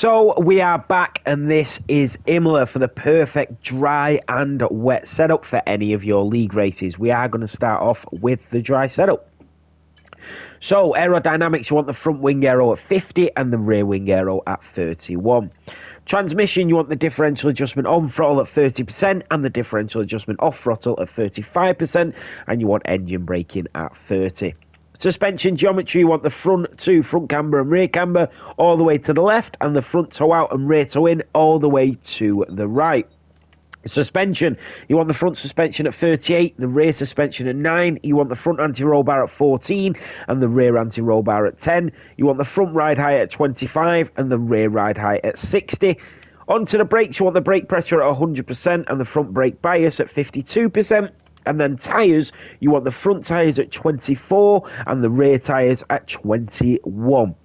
So we are back, and this is Imola for the perfect dry and wet setup for any of your league races. We are going to start off with the dry setup. So aerodynamics, you want the front wing aero at 50 and the rear wing aero at 31. Transmission, you want the differential adjustment on throttle at 30% and the differential adjustment off throttle at 35%, and you want engine braking at 30. Suspension geometry, you want the front two, front camber and rear camber all the way to the left, and the front toe out and rear toe in all the way to the right. Suspension, you want the front suspension at 38, the rear suspension at 9, you want the front anti-roll bar at 14 and the rear anti-roll bar at 10, you want the front ride height at 25 and the rear ride height at 60. Onto the brakes, you want the brake pressure at 100% and the front brake bias at 52%. And then tyres, you want the front tyres at 24 and the rear tyres at 21.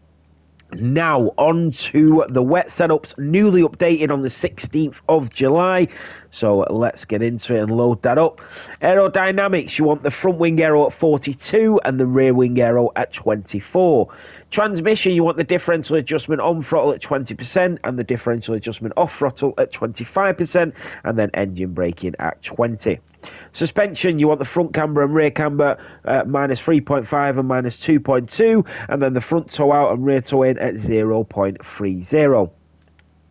Now, on to the wet setups, newly updated on the 16th of July. So let's get into it and load that up. Aerodynamics, you want the front wing aero at 42 and the rear wing aero at 24. Transmission, you want the differential adjustment on throttle at 20% and the differential adjustment off throttle at 25%, and then engine braking at 20. Suspension, you want the front camber and rear camber at minus 3.5 and minus 2.2, and then the front toe out and rear toe in at 0.30.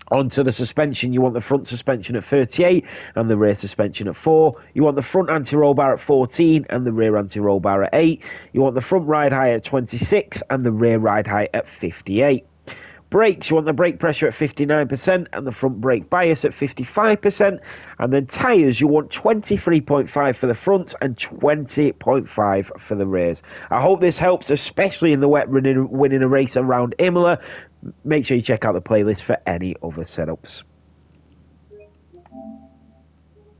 Onto the suspension, you want the front suspension at 38 and the rear suspension at 4. You want the front anti-roll bar at 14 and the rear anti-roll bar at 8. You want the front ride height at 26 and the rear ride height at 58. Brakes, you want the brake pressure at 59% and the front brake bias at 55%. And then tyres, you want 23.5 for the front and 20.5 for the rears. I hope this helps, especially in the wet winning a race around Imola. Make sure you check out the playlist for any other setups.